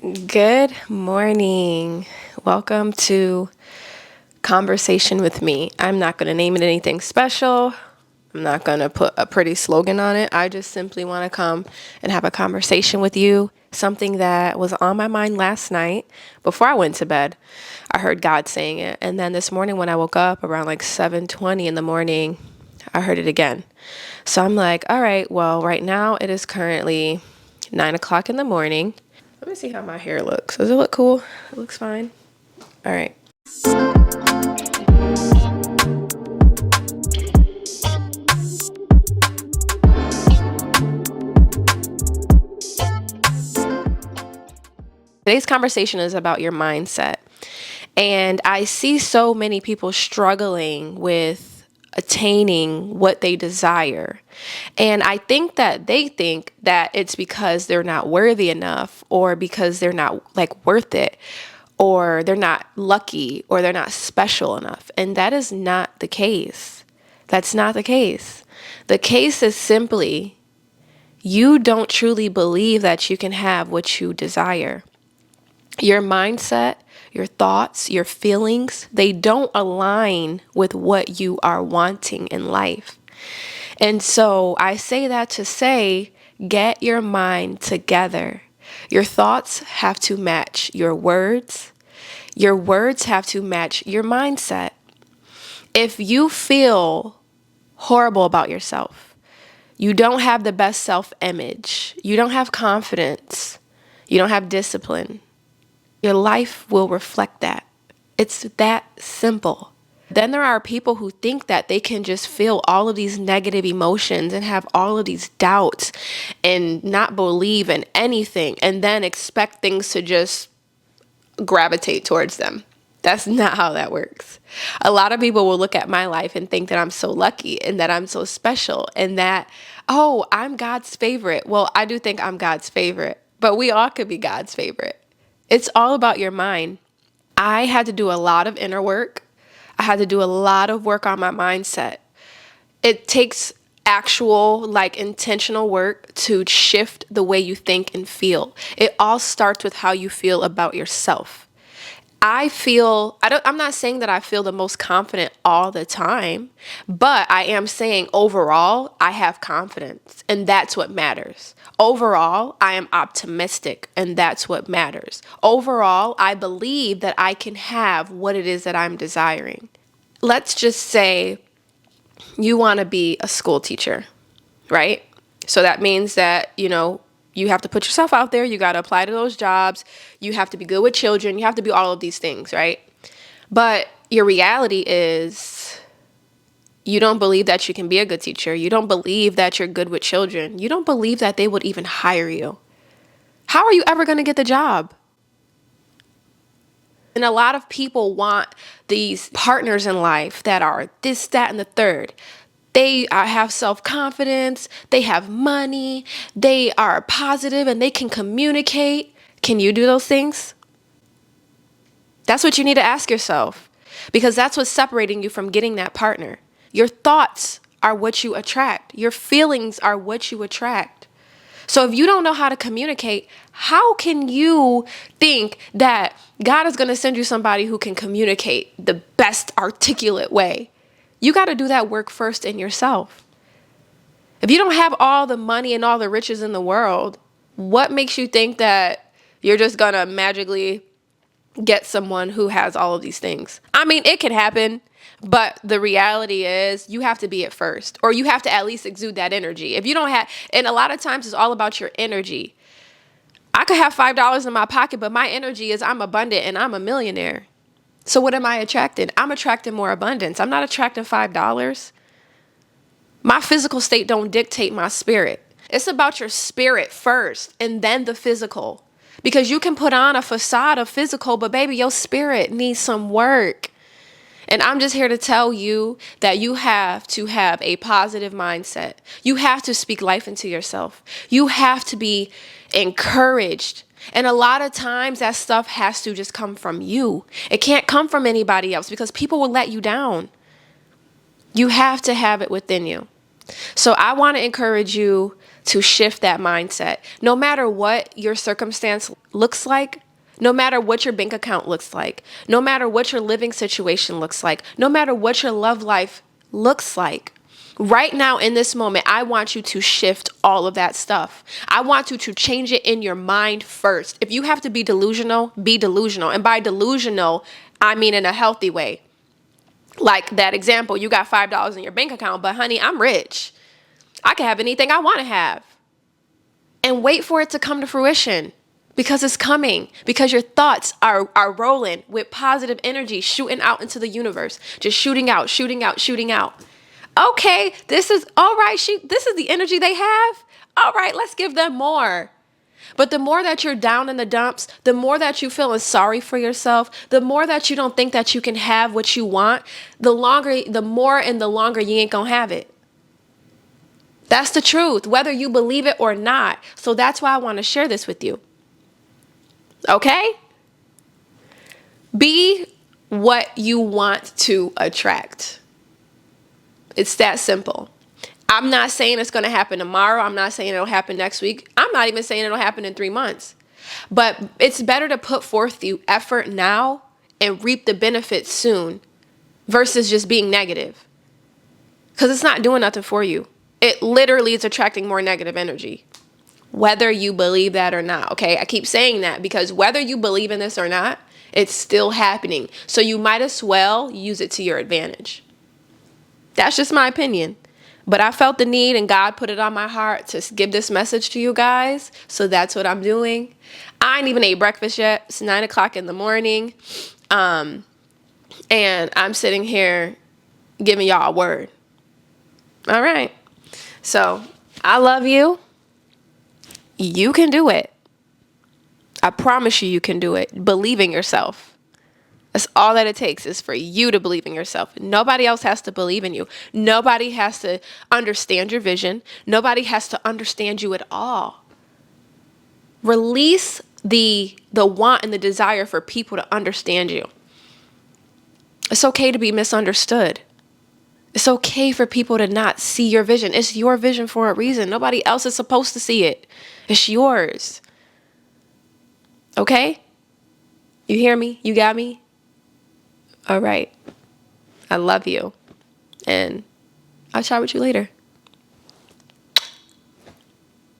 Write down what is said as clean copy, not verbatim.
Good morning. Welcome to Conversation with Me. I'm not going to name it anything special. I'm not going to put a pretty slogan on it. I just simply want to come and have a conversation with you. Something that was on my mind last night before I went to bed. I heard God saying it. And then this morning when I woke up around like 7:20 in the morning, I heard it again. So I'm like, all right, well, right now it is currently 9 o'clock in the morning. Let me see how my hair looks. Does it look cool? It looks fine. All right. Today's conversation is about your mindset. And I see so many people struggling with attaining what they desire. And I think that they think that it's because they're not worthy enough or because they're not like worth it or they're not lucky or they're not special enough. And that is not the case. That's not the case. The case is simply you don't truly believe that you can have what you desire. Your mindset, your thoughts, your feelings, they don't align with what you are wanting in life. And so I say that to say, get your mind together. Your thoughts have to match your words. Your words have to match your mindset. If you feel horrible about yourself, you don't have the best self-image, you don't have confidence, you don't have discipline, your life will reflect that. It's that simple. Then there are people who think that they can just feel all of these negative emotions and have all of these doubts and not believe in anything and then expect things to just gravitate towards them. That's not how that works. A lot of people will look at my life and think that I'm so lucky and that I'm so special and that, oh, I'm God's favorite. Well, I do think I'm God's favorite, but we all could be God's favorite. It's all about your mind. I had to do a lot of inner work. I had to do a lot of work on my mindset. It takes actual, like intentional work to shift the way you think and feel. It all starts with how you feel about yourself. I'm not saying that I feel the most confident all the time, but I am saying overall, I have confidence and that's what matters. Overall, I am optimistic and that's what matters. Overall, I believe that I can have what it is that I'm desiring. Let's just say you want to be a school teacher, right? So that means that, you have to put yourself out there. You got to apply to those jobs. You have to be good with children. You have to be all of these things, right? But your reality is you don't believe that you can be a good teacher. You don't believe that you're good with children. You don't believe that they would even hire you. How are you ever going to get the job? And a lot of people want these partners in life that are this, that, and the third. They have self-confidence, they have money, they are positive, and they can communicate. Can you do those things? That's what you need to ask yourself, because that's what's separating you from getting that partner. Your thoughts are what you attract. Your feelings are what you attract. So if you don't know how to communicate, how can you think that God is going to send you somebody who can communicate the best articulate way? You got to do that work first in yourself. If you don't have all the money and all the riches in the world, what makes you think that you're just going to magically get someone who has all of these things? I mean, it can happen, but the reality is you have to be it first, or you have to at least exude that energy. If you don't have, and a lot of times it's all about your energy. I could have $5 in my pocket, but my energy is I'm abundant and I'm a millionaire. So what am I attracting? I'm attracting more abundance. I'm not attracting $5. My physical state don't dictate my spirit. It's about your spirit first and then the physical. Because you can put on a facade of physical, but baby, your spirit needs some work. And I'm just here to tell you that you have to have a positive mindset. You have to speak life into yourself. You have to be encouraged. And a lot of times that stuff has to just come from you. It can't come from anybody else because people will let you down. You have to have it within you. So I want to encourage you to shift that mindset. No matter what your circumstance looks like, no matter what your bank account looks like, no matter what your living situation looks like, no matter what your love life looks like, right now in this moment, I want you to shift all of that stuff. I want you to change it in your mind first. If you have to be delusional, be delusional. And by delusional, I mean in a healthy way. Like that example, you got $5 in your bank account, but honey, I'm rich. I can have anything I want to have. And wait for it to come to fruition, because it's coming, because your thoughts are rolling with positive energy, shooting out into the universe, just shooting out, shooting out, shooting out. Okay, this is all right. This is the energy they have. All right, let's give them more. But the more that you're down in the dumps, the more that you feeling sorry for yourself, the more that you don't think that you can have what you want, the more and the longer you ain't gonna have it. That's the truth, whether you believe it or not. So that's why I want to share this with you. Okay? Be what you want to attract. It's that simple. I'm not saying it's going to happen tomorrow. I'm not saying it'll happen next week. I'm not even saying it'll happen in 3 months. But it's better to put forth the effort now and reap the benefits soon versus just being negative. Because it's not doing nothing for you. It literally is attracting more negative energy, whether you believe that or not. Okay, I keep saying that because whether you believe in this or not, it's still happening. So you might as well use it to your advantage. That's just my opinion. But I felt the need and God put it on my heart to give this message to you guys. So that's what I'm doing. I ain't even ate breakfast yet. It's 9 o'clock in the morning. And I'm sitting here giving y'all a word. All right. So I love you. You can do it. I promise you, you can do it. Believe in yourself. That's all that it takes, is for you to believe in yourself. Nobody else has to believe in you. Nobody has to understand your vision. Nobody has to understand you at all. Release the want and the desire for people to understand you. It's okay to be misunderstood. It's okay for people to not see your vision. It's your vision for a reason. Nobody else is supposed to see it. It's yours. Okay? You hear me? You got me? All right. I love you. And I'll chat with you later.